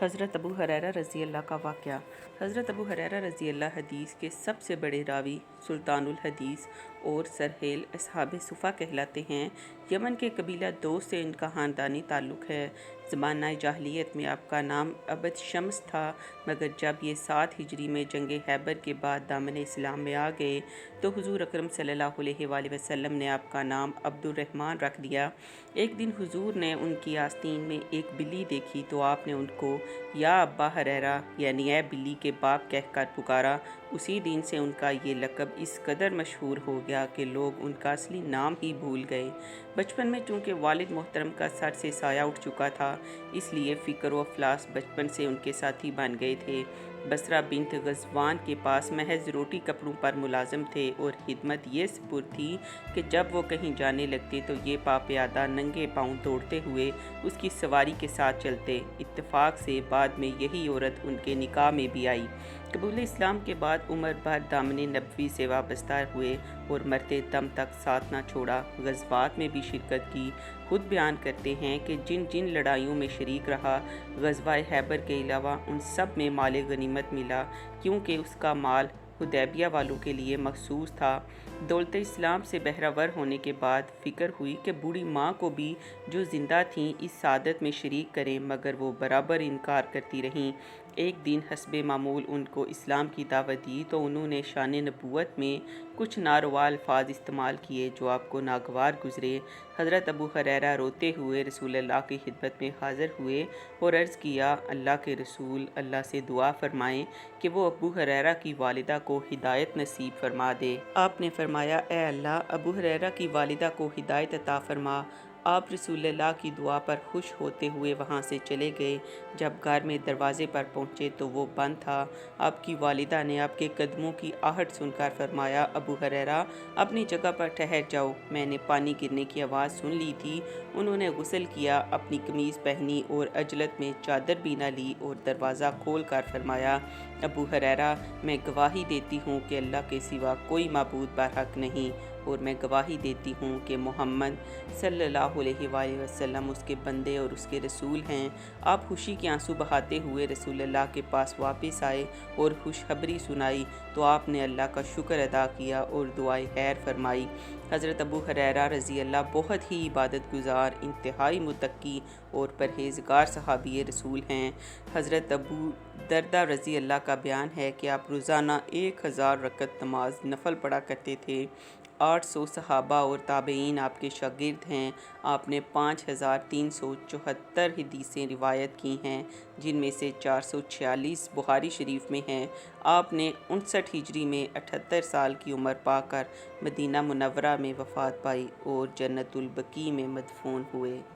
حضرت ابو ہریرہ رضی اللہ کا واقعہ۔ حضرت ابو ہریرہ رضی اللہ حدیث کے سب سے بڑے راوی، سلطان الحدیث اور سرہیل اصحاب صفہ کہلاتے ہیں۔ یمن کے قبیلہ دوست سے ان کا خاندانی تعلق ہے۔ زمانہ جاہلیت میں آپ کا نام عبد شمس تھا، مگر جب یہ 7 ہجری میں جنگ خیبر کے بعد دامن اسلام میں آ گئے تو حضور اکرم صلی اللہ علیہ وآلہ وسلم نے آپ کا نام عبد الرحمن رکھ دیا۔ ایک دن حضور نے ان کی آستین میں ایک بلی دیکھی تو آپ نے ان کو یا ابا ہریرہ یعنی اے بلی کے باپ کہہ کر پکارا۔ اسی دن سے ان کا یہ لقب اس قدر مشہور ہو گیا کہ لوگ ان کا اصلی نام ہی بھول گئے۔ بچپن میں چونکہ والد محترم کا سر سے سایہ اٹھ چکا تھا، اس لیے فکر و افلاس بچپن سے ان کے ساتھی بن گئے تھے۔ بصرہ بنت غزوان کے پاس محض روٹی کپڑوں پر ملازم تھے اور خدمت یہ سپرد تھی کہ جب وہ کہیں جانے لگتے تو یہ پیادہ ننگے پاؤں دوڑتے ہوئے اس کی سواری کے ساتھ چلتے۔ اتفاق سے بعد میں یہی عورت ان کے نکاح میں بھی آئی۔ قبول اسلام کے بعد عمر بھر دامن نبوی سے وابستہ ہوئے اور مرتے دم تک ساتھ نہ چھوڑا۔ غزوات میں بھی شرکت کی۔ خود بیان کرتے ہیں کہ جن جن لڑائیوں میں شریک رہا، غزوہ خیبر کے علاوہ ان سب میں مال غنیمت ملا، کیونکہ اس کا مال حدیبیہ والوں کے لیے مخصوص تھا۔ دولت اسلام سے بہرہ ہونے کے بعد فکر ہوئی کہ بوڑھی ماں کو بھی جو زندہ تھیں اس سعادت میں شریک کریں، مگر وہ برابر انکار کرتی رہیں۔ ایک دن حسب معمول ان کو اسلام کی دعوت دی تو انہوں نے شان نبوت میں کچھ ناروا الفاظ استعمال کیے جو آپ کو ناگوار گزرے۔ حضرت ابو ہریرہ روتے ہوئے رسول اللہ کی خدمت میں حاضر ہوئے اور عرض کیا، اللہ کے رسول، اللہ سے دعا فرمائیں کہ وہ ابو ہریرہ کی والدہ کو ہدایت نصیب فرما دے۔ آپ نے فرمایا، اے اللہ، ابو ہریرہ کی والدہ کو ہدایت عطا فرما۔ آپ رسول اللہ کی دعا پر خوش ہوتے ہوئے وہاں سے چلے گئے۔ جب گھر میں دروازے پر پہنچے تو وہ بند تھا۔ آپ کی والدہ نے آپ کے قدموں کی آہٹ سن کر فرمایا، ابو ہریرہ اپنی جگہ پر ٹھہر جاؤ، میں نے پانی گرنے کی آواز سن لی تھی۔ انہوں نے غسل کیا، اپنی قمیض پہنی اور عجلت میں چادر بھی نہ لی اور دروازہ کھول کر فرمایا، ابو ہریرہ، میں گواہی دیتی ہوں کہ اللہ کے سوا کوئی معبود برحق نہیں، اور میں گواہی دیتی ہوں کہ محمد صلی اللہ علیہ وآلہ وسلم اس کے بندے اور اس کے رسول ہیں۔ آپ خوشی کے آنسو بہاتے ہوئے رسول اللہ کے پاس واپس آئے اور خوشخبری سنائی تو آپ نے اللہ کا شکر ادا کیا اور دعائے خیر فرمائی۔ حضرت ابو ہریرہ رضی اللہ بہت ہی عبادت گزار، انتہائی متقی اور پرہیزگار صحابی رسول ہیں۔ حضرت ابو دردہ رضی اللہ کا بیان ہے کہ آپ روزانہ 1000 رکعت نماز نفل پڑھا کرتے تھے۔ 800 صحابہ اور تابعین آپ کے شاگرد ہیں۔ آپ نے 5374 حدیثیں روایت کی ہیں، جن میں سے 446 بخاری شریف میں ہیں۔ آپ نے 59 ہجری میں 78 سال کی عمر پا کر مدینہ منورہ میں وفات پائی اور جنت البقیع میں مدفون ہوئے۔